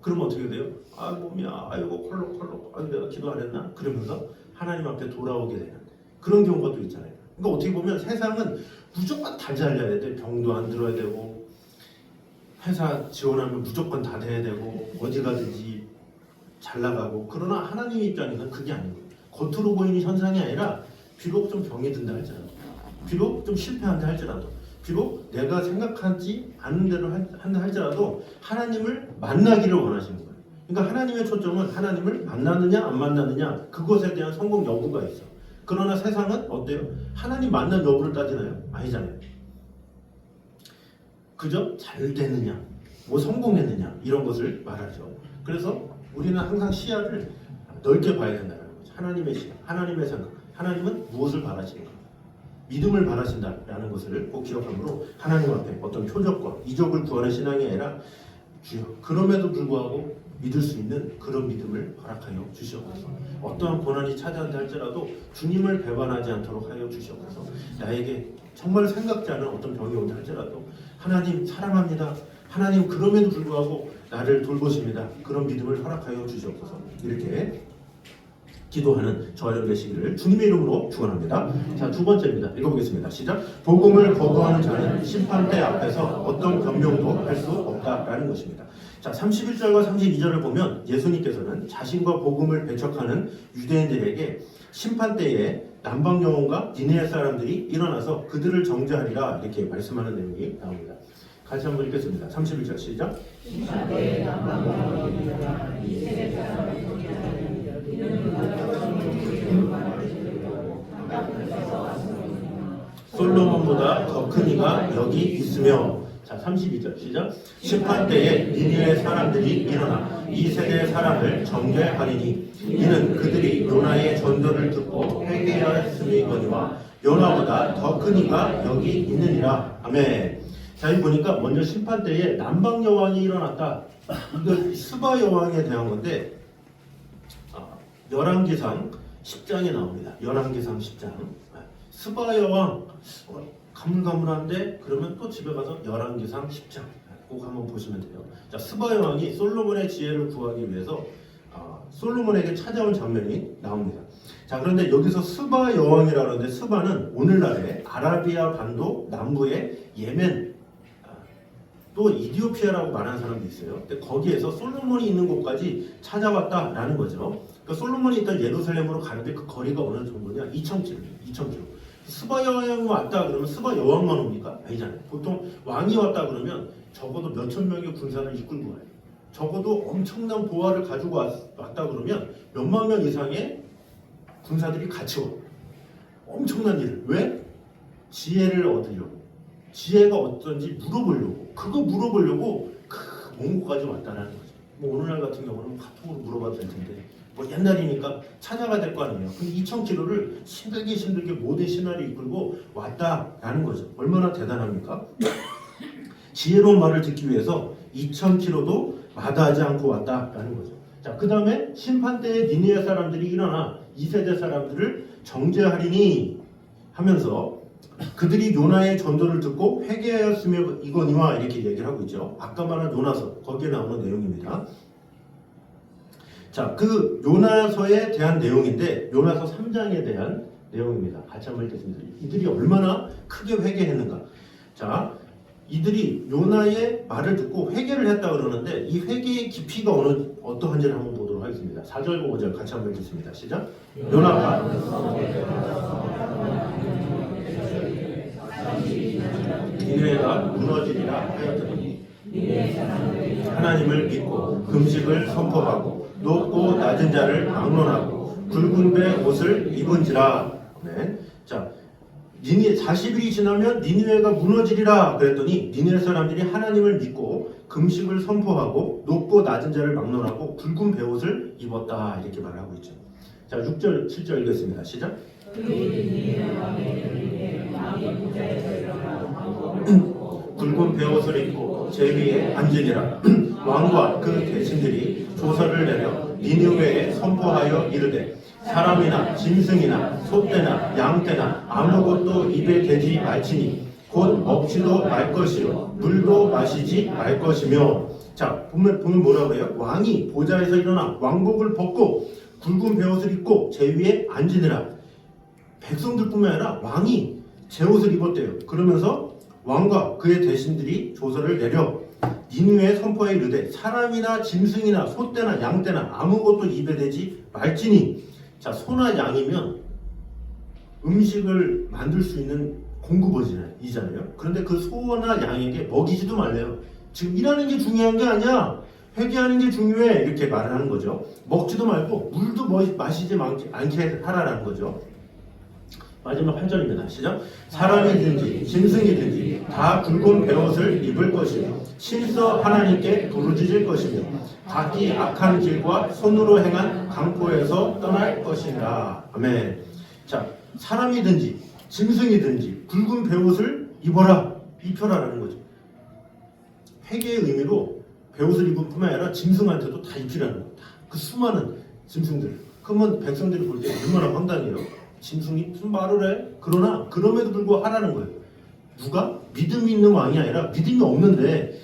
그러면 어떻게 돼요? 아 몸이야. 아이고 콜록콜록. 아 내가 기도 안 했나? 그러면서 하나님 앞에 돌아오게 되는 그런 경우가 또 있잖아요. 그러니까 어떻게 보면 세상은 무조건 다 잘해야 돼. 병도 안 들어야 되고 회사 지원하면 무조건 다 돼야 되고 어디 가든지 잘 나가고 그러나 하나님 입장에서는 그게 아닌 거예요. 겉으로 보이는 현상이 아니라 비록 좀 병이 든다 할지라도 비록 좀 실패한다 할지라도 비록 내가 생각하지 않은 대로 한다 할지라도 하나님을 만나기를 원하시는 거예요. 그러니까 하나님의 초점은 하나님을 만나느냐 안 만나느냐 그것에 대한 성공 여부가 있어. 그러나 세상은 어때요? 하나님 만난 여부를 따지나요? 아니잖아요. 그저 잘 되느냐 뭐 성공했느냐 이런 것을 말하죠. 그래서 우리는 항상 시야를 넓게 봐야 된다는 거죠. 하나님의 시야, 하나님의 생각, 하나님은 무엇을 바라시는가? 믿음을 바라신다라는 것을 꼭 기억하므로 하나님 앞에 어떤 표적과 이적을 구하는 신앙이 아니라 주여 그럼에도 불구하고 믿을 수 있는 그런 믿음을 허락하여 주시옵소서. 어떠한 고난이 찾아온다 할지라도 주님을 배반하지 않도록 하여 주시옵소서. 나에게 정말 생각지 않은 어떤 병이 온다 할지라도 하나님 사랑합니다. 하나님 그럼에도 불구하고 나를 돌보십니다. 그런 믿음을 허락하여 주시옵소서. 이렇게 기도하는 저와 여러분 되시기를 주님의 이름으로 축원합니다. 자, 두 번째입니다. 읽어보겠습니다. 시작. 복음을 거부하는 자는 심판대 앞에서 어떤 변명도 할 수 없다라는 것입니다. 자, 31절과 32절을 보면 예수님께서는 자신과 복음을 배척하는 유대인들에게 심판대에 남방 여원과 니느웨 사람들이 일어나서 그들을 정죄하리라 이렇게 말씀하는 내용이 나옵니다. 같이 한번 읽겠습니다. 31절 시작. 심판대에 남방 여원이 일어나 이 세대 사람을 정죄하리라. 솔로몬보다 더 큰 이가 여기 있으며. 자, 32절 시작. 심판때에 니느웨 사람들이 일어나 이 세대의 사람을 정죄하리니 이는 그들이 요나의 전도를 듣고 회개하였음이거니와 요나보다 더 큰 이가 여기 있느니라. 아멘. 자, 여기 보니까 먼저 심판때에 남방 여왕이 일어났다. 이거 스바 여왕에 대한 건데 열왕기상 10장에 나옵니다. 열왕기상 10장. 스바 여왕 가물가물한데 그러면 또 집에 가서 열왕기상 10장 꼭 한번 보시면 돼요. 자, 스바 여왕이 솔로몬의 지혜를 구하기 위해서 솔로몬에게 찾아온 장면이 나옵니다. 자, 그런데 여기서 스바 여왕이라고 하는데 스바는 오늘날의 아라비아 반도 남부의 예멘 또 이디오피아라고 말하는 사람도 있어요. 근데 거기에서 솔로몬이 있는 곳까지 찾아왔다라는 거죠. 그러니까 솔로몬이 있던 예루살렘으로 가는데 그 거리가 어느 정도냐? 2,000km. 2,000km. 스바 여왕이 왔다 그러면 스바 여왕만 옵니까? 아니잖아요. 보통 왕이 왔다 그러면 적어도 몇천 명의 군사를 이끌고 와요. 적어도 엄청난 보화를 가지고 왔다 그러면 몇만 명 이상의 군사들이 같이 와요. 엄청난 일을. 왜? 지혜를 얻으려고. 지혜가 어떤지 물어보려고. 그거 물어보려고 먼 곳까지 왔다는 거죠. 뭐 오늘날 같은 경우는 카톡으로 물어봐도 될 텐데 뭐 옛날이니까 찾아가야 될 거 아니에요. 그럼 2,000km를 힘들게 모든 신하를 이끌고 왔다라는 거죠. 얼마나 대단합니까? 지혜로운 말을 듣기 위해서 2,000km도 마다하지 않고 왔다라는 거죠. 자, 그 다음에 심판때에 니느웨 사람들이 일어나 2세대 사람들을 정죄하리니 하면서 그들이 요나의 전도를 듣고 회개하였으며 이거니와 이렇게 얘기를 하고 있죠. 아까 말한 요나서 거기에 나오는 내용입니다. 자, 그 요나서에 대한 내용인데 요나서 3장에 대한 내용입니다. 같이 한번 읽겠습니다. 이들이 얼마나 크게 회개했는가. 자, 이들이 요나의 말을 듣고 회개를 했다 그러는데 이 회개의 깊이가 어떠한지를 한번 보도록 하겠습니다. 4절과 5절 같이 한번 읽겠습니다. 시작. 요나가 니느웨가 무너지리라 하였더니 하나님을 믿고 금식을 선포하고 높고 낮은 자를 막론하고 굵은 배 옷을 입은지라. 네. 자, 40일이 지나면 니느웨가 무너지리라 그랬더니 니느웨 사람들이 하나님을 믿고 금식을 선포하고 높고 낮은 자를 막론하고 굵은 배옷을 입었다 이렇게 말을 하고 있죠. 자, 6절 7절 읽겠습니다. 시작. 굵은 배옷을 입고 제 위에 앉으니라. 왕과 그 대신들이 조서를 내려 니느웨에 선포하여 이르되 사람이나 짐승이나 소떼나 양떼나 아무것도 입에 대지 말지니 곧 먹지도 말 것이요 물도 마시지 말 것이며. 자, 보면 뭐라고 해요? 왕이 보좌에서 일어나 왕복을 벗고 굵은 베옷을 입고 제 위에 앉으니라. 백성들뿐만 아니라 왕이 제 옷을 입었대요. 그러면서 왕과 그의 대신들이 조서를 내려 니느웨에 선포해 이르되 사람이나 짐승이나 소떼나 양떼나 아무것도 입에 대지 말지니. 자, 소나 양이면 음식을 만들 수 있는 공급원이잖아요. 그런데 그 소나 양에게 먹이지도 말래요. 지금 일하는 게 중요한 게 아니야. 회개하는 게 중요해. 이렇게 말을 하는 거죠. 먹지도 말고 물도 마시지 않게 하라는 거죠. 마지막 8절입니다. 시작. 사람이든지 짐승이든지 다 굵은 베옷을 입을 것이며 신서 하나님께 부르짖을 것이며 각기 악한 길과 손으로 행한 강포에서 떠날 것이다. 아멘. 자, 사람이든지 짐승이든지 굵은 베옷을 입혀라라는 거죠. 회개의 의미로 베옷을 입을 뿐만 아니라 짐승한테도 다 입히라는 거예요. 그 수많은 짐승들. 그러면 백성들이 볼 때 얼마나 황당해요. 짐승이 무슨 말을 해? 그러나 그럼에도 불구하고 하라는 거예요. 누가? 믿음이 있는 왕이 아니라 믿음이 없는데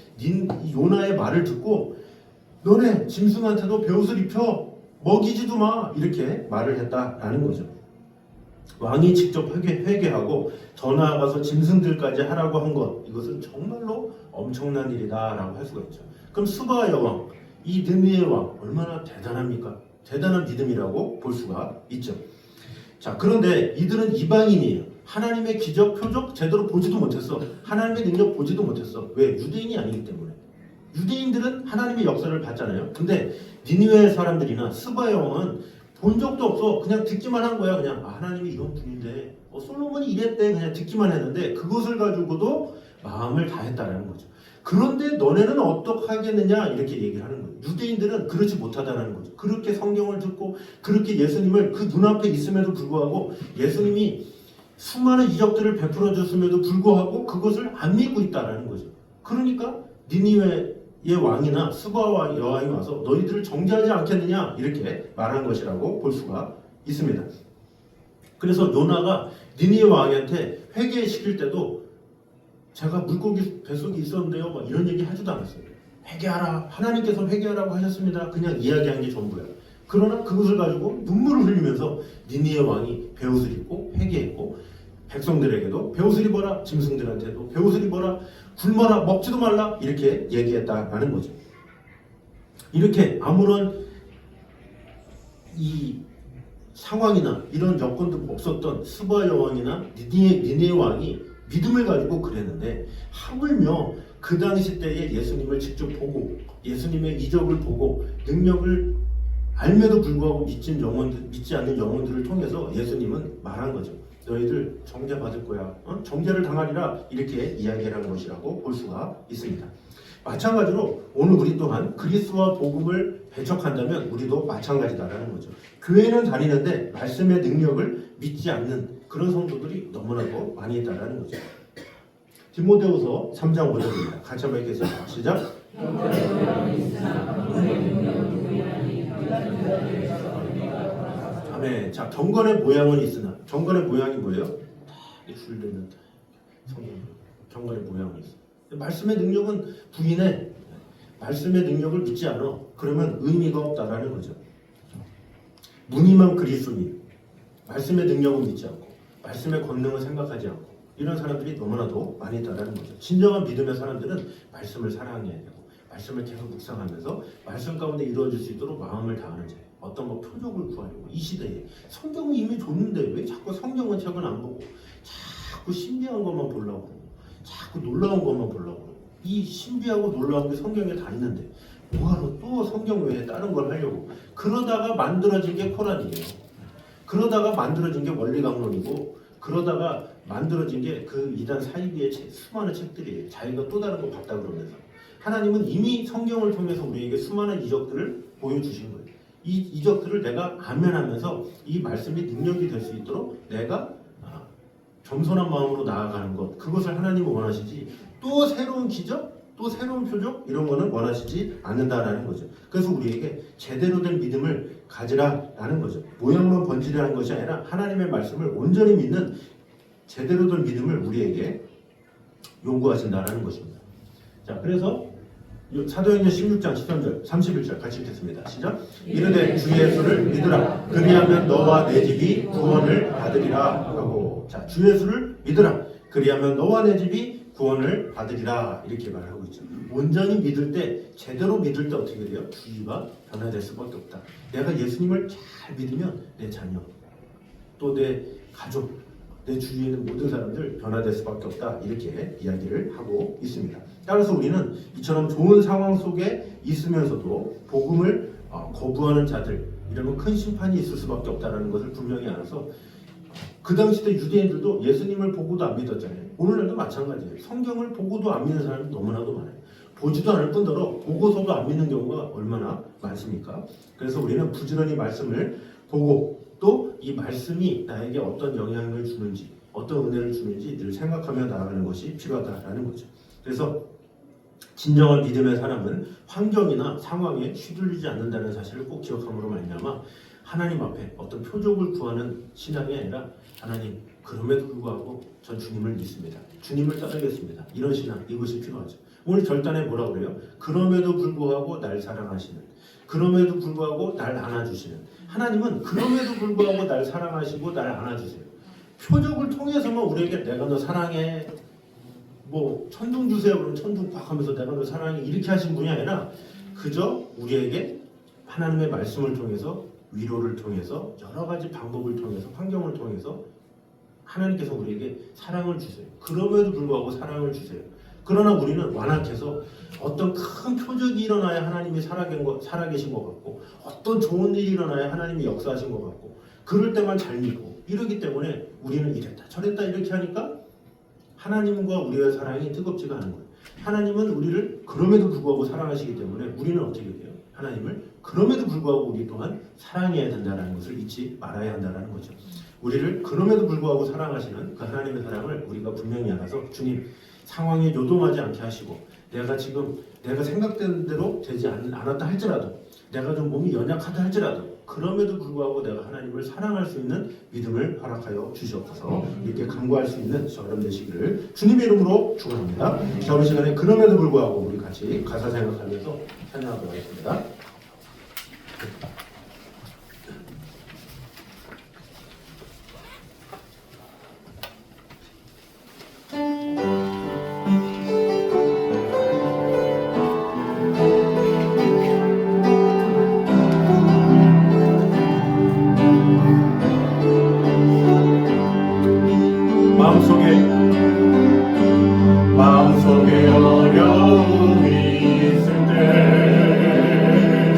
요나의 말을 듣고 너네 짐승한테도 베옷을 입혀 먹이지도 마 이렇게 말을 했다라는 거죠. 왕이 직접 회개하고 더 나아가서 짐승들까지 하라고 한 것, 이것은 정말로 엄청난 일이다라고 할 수가 있죠. 그럼 스바 여왕, 이 느느웨 왕 얼마나 대단합니까? 대단한 믿음이라고 볼 수가 있죠. 자, 그런데 이들은 이방인이에요. 하나님의 기적, 표적 제대로 보지도 못했어. 하나님의 능력 보지도 못했어. 왜? 유대인이 아니기 때문에. 유대인들은 하나님의 역사를 봤잖아요. 근데 니느웨 사람들이나 스바 여왕은 본 적도 없어. 그냥 듣기만 한 거야. 그냥 하나님이 이런 분인데 솔로몬이 이랬대. 그냥 듣기만 했는데 그것을 가지고도 마음을 다했다라는 거죠. 그런데 너네는 어떻게 하겠느냐 이렇게 얘기를 하는 거예요. 유대인들은 그렇지 못하다라는 거죠. 그렇게 성경을 듣고 그렇게 예수님을 그 눈앞에 있음에도 불구하고 예수님이 수많은 이적들을 베풀어 줬음에도 불구하고 그것을 안 믿고 있다라는 거죠. 그러니까 니느웨의 왕이나 스바와 여왕이 와서 너희들을 정죄하지 않겠느냐 이렇게 말한 것이라고 볼 수가 있습니다. 그래서 요나가 니느웨 왕한테 회개시킬 때도 제가 물고기 뱃속에 있었는데요 막 이런 얘기 하지도 않았어요. 회개하라, 하나님께서 회개하라고 하셨습니다. 그냥 이야기한 게 전부야. 그러나 그것을 가지고 눈물을 흘리면서 니느웨 왕이 베옷을 입고 회개했고 백성들에게도 베옷을 입어라, 짐승들한테도 베옷을 입어라, 굶어라, 먹지도 말라 이렇게 얘기했다라는 거죠. 이렇게 아무런 이 상황이나 이런 여건도 없었던 스바 여왕이나 니느웨 왕이 믿음을 가지고 그랬는데 하물며 그 당시 때에 예수님을 직접 보고 예수님의 이적을 보고 능력을 알면도 불구하고 믿지 않는 영혼들을 통해서 예수님은 말한 거죠. 너희들 정죄 받을 거야. 정죄를 당하리라 이렇게 이야기를 한 것이라고 볼 수가 있습니다. 마찬가지로 오늘 우리 또한 그리스도와 복음을 배척한다면 우리도 마찬가지다라는 거죠. 교회는 다니는데 말씀의 능력을 믿지 않는 그런 성도들이 너무나도 많이 있다라는 거죠. 디모데후서 3장 5절입니다. 같이 한번 읽겠습니다. 시작. 아멘. 자, 경건의 모양은 있으나 경건의 모양이 뭐예요? 이 줄되는 성경 경건의 모양이 있어. 말씀의 능력은 부인해. 말씀의 능력을 믿지 않아. 그러면 의미가 없다라는 거죠. 무늬만 그리스도니 말씀의 능력은 믿지 않고 말씀의 권능을 생각하지 않고 이런 사람들이 너무나도 많이 있다라는 거죠. 진정한 믿음의 사람들은 말씀을 사랑해야 되고 말씀을 계속 묵상하면서 말씀 가운데 이루어질 수 있도록 마음을 다하는 자예요. 어떤 뭐 표적을 구하려고 이 시대에 성경은 이미 줬는데 왜 자꾸 성경은 책은 안 보고 자꾸 신비한 것만 보려고 그러고 자꾸 놀라운 것만 보려고 그러고 이 신비하고 놀라운 게 성경에 다 있는데 뭐하러 또 성경 외에 다른 걸 하려고 그러다가 만들어진 게 코란이에요. 그러다가 만들어진 게 원리강론이고 그러다가 만들어진 게 그 이단 사이비의 수많은 책들이에요. 자기가 또 다른 거 봤다 그러면서 하나님은 이미 성경을 통해서 우리에게 수많은 이적들을 보여주신 거예요. 이 이적들을 내가 아멘하면서 이 말씀이 능력이 될 수 있도록 내가 겸손한 마음으로 나아가는 것 그것을 하나님은 원하시지 또 새로운 기적 또 새로운 표적 이런 거는 원하시지 않는다라는 거죠. 그래서 우리에게 제대로 된 믿음을 가지라라는 거죠. 모양만 번지라는 것이 아니라 하나님의 말씀을 온전히 믿는 제대로 된 믿음을 우리에게 요구하신다라는 것입니다. 자, 그래서 사도행전 16장 13절 31절 같이 읽겠습니다. 시작. 이르되 주 예수를 믿으라. 그리하면 너와 내 집이 구원을 받으리라 하고 자, 주 예수를 믿으라. 그리하면 너와 내 집이 구원을 받으리라 이렇게 말하고 있죠. 온전히 믿을 때 제대로 믿을 때 어떻게 돼요? 주의가 변화될 수밖에 없다. 내가 예수님을 잘 믿으면 내 자녀 또 내 가족 내 주위에 있는 모든 사람들 변화될 수밖에 없다 이렇게 이야기를 하고 있습니다. 따라서 우리는 이처럼 좋은 상황 속에 있으면서도 복음을 거부하는 자들 이러면 큰 심판이 있을 수밖에 없다는 것을 분명히 알아서 그 당시 때 유대인들도 예수님을 보고도 안 믿었잖아요. 오늘날도 마찬가지예요. 성경을 보고도 안 믿는 사람이 너무나도 많아요. 보지도 않을 뿐더러 보고서도 안 믿는 경우가 얼마나 많습니까? 그래서 우리는 부지런히 말씀을 보고 또 이 말씀이 나에게 어떤 영향을 주는지 어떤 은혜를 주는지 늘 생각하며 나아가는 것이 필요하다라는 거죠. 그래서 진정한 믿음의 사람은 환경이나 상황에 휘둘리지 않는다는 사실을 꼭 기억함으로 말미암아 하나님 앞에 어떤 표적을 구하는 신앙이 아니라 하나님 그럼에도 불구하고 전 주님을 믿습니다. 주님을 따르겠습니다. 이런 신앙 이것이 필요하죠. 오늘 절단에 뭐라 그래요? 그럼에도 불구하고 날 사랑하시는 그럼에도 불구하고 날 안아주시는 하나님은 그럼에도 불구하고 날 사랑하시고 날 안아주세요. 표적을 통해서만 우리에게 내가 너 사랑해 뭐 천둥 주세요 그러면 천둥 팍 하면서 내가 너 사랑해 이렇게 하신 분이 아니라 그저 우리에게 하나님의 말씀을 통해서 위로를 통해서 여러 가지 방법을 통해서 환경을 통해서 하나님께서 우리에게 사랑을 주세요. 그럼에도 불구하고 사랑을 주세요. 그러나 우리는 완악해서 어떤 큰 표적이 일어나야 하나님이 살아계신 것 같고 어떤 좋은 일이 일어나야 하나님이 역사하신 것 같고 그럴 때만 잘 믿고 이러기 때문에 우리는 이랬다 저랬다 이렇게 하니까 하나님과 우리의 사랑이 뜨겁지가 않은 거예요. 하나님은 우리를 그럼에도 불구하고 사랑하시기 때문에 우리는 어떻게 해요? 하나님을 그럼에도 불구하고 우리 또한 사랑해야 된다는 것을 잊지 말아야 한다는 거죠. 우리를 그럼에도 불구하고 사랑하시는 그 하나님의 사랑을 우리가 분명히 알아서 주님 상황에 요동하지 않게 하시고 내가 지금 내가 생각되는 대로 되지 않았다 할지라도 내가 좀 몸이 연약하다 할지라도 그럼에도 불구하고 내가 하나님을 사랑할 수 있는 믿음을 허락하여 주시옵소서. 이렇게 간구할 수 있는 저런 되시기를 주님의 이름으로 축원합니다. 자, 오늘 시간에 그럼에도 불구하고 우리 같이 가사 생각하면서 찬양하도록 하겠습니다. 마음속에 어려움이 있을 때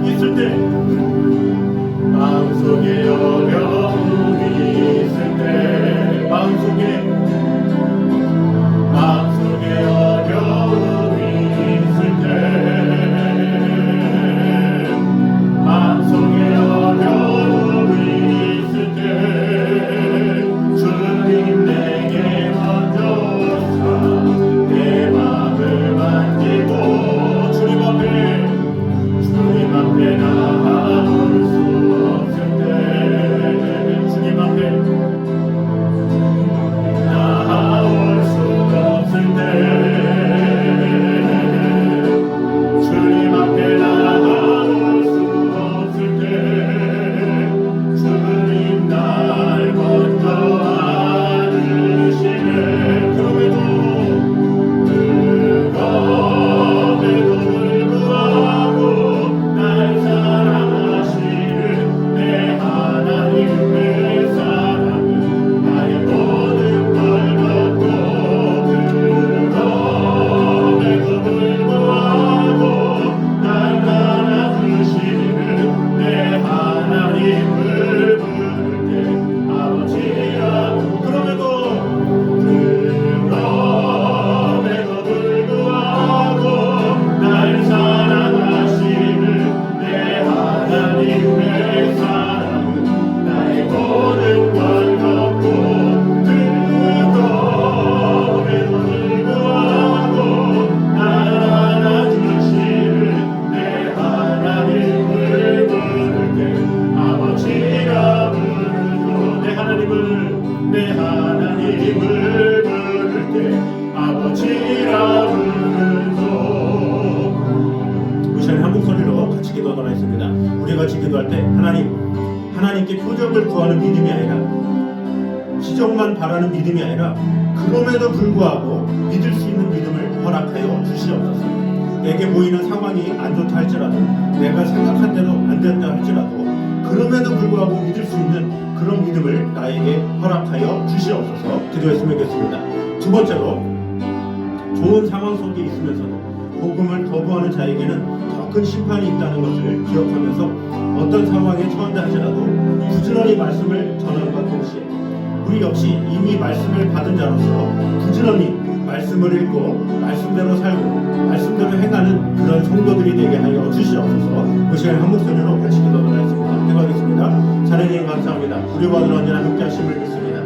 있을 때, 마음속에 어려움이 있을 때, 마음속에 어려움이 있을 때, 마음속에 어려움이 있을 때, 주님 내게 먼저 오사 내 마음을 만지고 주님 앞에 나아올 수 없을 때, 주님 앞에 나아올 수 없을 때, 주님 앞에 나아올 수 없을 때, 주님 날 먼저 안으시네. 그럼에도 불구하고 날 사랑하시는 내 하나님의 사랑은 나의 모든 걸 덮고, 그럼에도 불구하고 날 안아주시는 내 하나님을 부를 때 아버지라. 그럼에도 불구하고 날 사랑하시는 내 하나님의 사랑은 나의 모든 걸 덮고, 그럼에도 불구하고 날 안아주시는 내 하나님을 부를 때 아버지라 부르고, 내 하나님을 부를 때 아버지라 부르고. 우리 시간 한국 소리로 같이 기도하도록 하겠습니다. 우리가 같이 기도할 때 하나님께 표적을 구하는 믿음이 아니라, 기적만 바라는 믿음이 아니라, 그럼에도 불구하고 믿을 수 있는 믿음을 허락하여 주시옵소서. 내게 보이는 상황이 안 좋다 할지라도, 내가 생각한 대로 안 된다 할지라도, 그럼에도 불구하고 믿을 수 있는 그런 믿음을 나에게 허락하여 주시옵소서. 기도했으면 좋겠습니다. 두 번째로, 좋은 상황 속에 있으면서도 복음을 거부하는 자에게는 더 큰 심판이 있다는 것을 기억하면서 어떤 상황에 처한다 할지라도 부지런히 말씀을 전함과 동시에 우리 역시 이미 말씀을 받은 자로서 부지런히 말씀을 읽고 말씀대로 살고 말씀대로 행하는 그런 성도들이 되게 하여 주시옵소서. 그 시간에 한 목소리로 같이 기도를 하겠습니다. 기도하겠습니다. 하나님 감사합니다. 우리와 언제나 함께 하심을 믿습니다.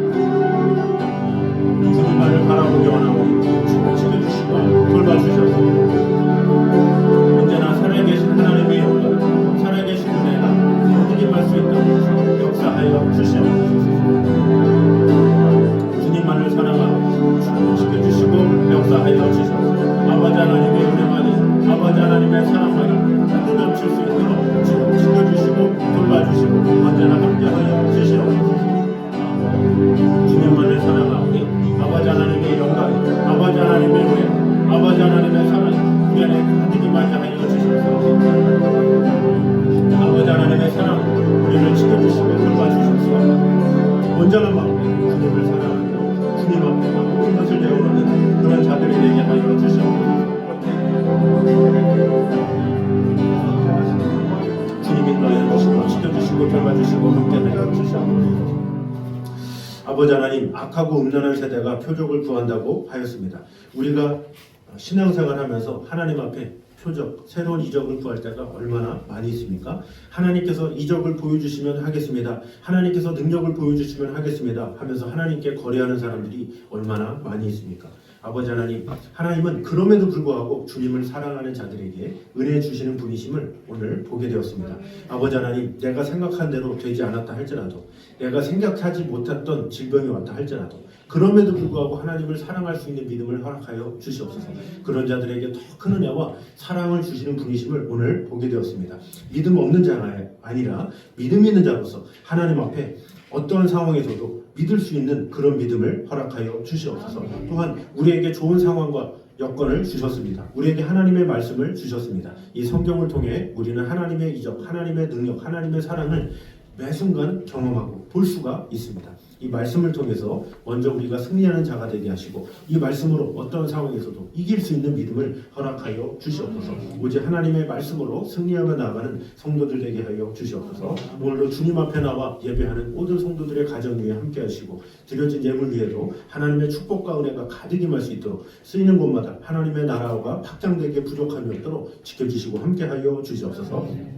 주님만을 바라보기 원하고 주를 지켜주시고 돌봐주셔서 언제나 살아계신 하나님의 영광, 살아계신 은혜가 모든 임할 수 있도록 역사하여 주시옵소서. 주님만을 사랑하고 주를 지켜주시고 역사하여 주시옵소서. 아버지 하나님의 은혜만이, 아버지 하나님의 사랑만이 따뜻 넘칠 수 있도록 주를 지켜주시고 돌봐주시고 언제나 함께하여 주시옵소서. 주님만을 사랑하오니 아버지 하나님의 영광, 아버지 하나님의 은혜, 아버지 하나님의 사랑 우리 안에 가득히 임하여 주시옵소서. 아버지 하나님의 사랑 우리를 지켜주시고 돌봐주시옵소서. 온전한 마음으로 주님을 사랑하며 주님 앞에 모든 것을 내어놓는 그런 자들이 되게 하여 주시옵소서. 주님이 인도하여 주시고 지켜주시고 돌봐주시고 함께하여 주시옵소서. 아버지 하나님, 악하고 음란한 세대가 표적을 구한다고 하였습니다. 우리가 신앙생활하면서 하나님 앞에 표적, 새로운 이적을 구할 때가 얼마나 많이 있습니까? 하나님께서 이적을 보여주시면 하겠습니다. 하나님께서 능력을 보여주시면 하겠습니다. 하면서 하나님께 거래하는 사람들이 얼마나 많이 있습니까? 아버지 하나님, 하나님은 그럼에도 불구하고 주님을 사랑하는 자들에게 은혜 주시는 분이심을 오늘 보게 되었습니다. 아버지 하나님, 내가 생각한 대로 되지 않았다 할지라도, 내가 생각하지 못했던 질병이 왔다 할지라도 그럼에도 불구하고 하나님을 사랑할 수 있는 믿음을 허락하여 주시옵소서. 그런 자들에게 더 큰 은혜와 사랑을 주시는 분이심을 오늘 보게 되었습니다. 믿음 없는 자가 아니라 믿음 있는 자로서 하나님 앞에 어떠한 상황에서도 믿을 수 있는 그런 믿음을 허락하여 주시옵소서. 또한 우리에게 좋은 상황과 여건을 주셨습니다. 우리에게 하나님의 말씀을 주셨습니다. 이 성경을 통해 우리는 하나님의 이적, 하나님의 능력, 하나님의 사랑을 매 순간 경험하고 볼 수가 있습니다. 이 말씀을 통해서 먼저 우리가 승리하는 자가 되게 하시고 이 말씀으로 어떤 상황에서도 이길 수 있는 믿음을 허락하여 주시옵소서. 오직 하나님의 말씀으로 승리하며 나아가는 성도들 되게 하여 주시옵소서. 오늘도 주님 앞에 나와 예배하는 모든 성도들의 가정 위에 함께 하시고 드려진 예물 위에도 하나님의 축복과 은혜가 가득 임할 수 있도록 쓰이는 곳마다 하나님의 나라가 확장되게 부족함이 없도록 지켜주시고 함께 하여 주시옵소서.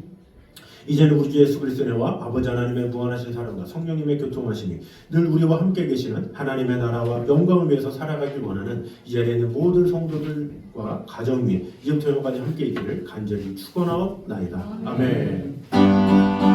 이제는 우리 주 예수 그리스도의 은혜와 아버지 하나님의 무한하신 사랑과 성령님의 교통하심이 늘 우리와 함께 계시는 하나님의 나라와 영광을 위해서 살아가길 원하는 이 자리에 있는 모든 성도들과 가정 위에 이제부터 영원까지 함께 있기를 간절히 축원하옵나이다. 아멘.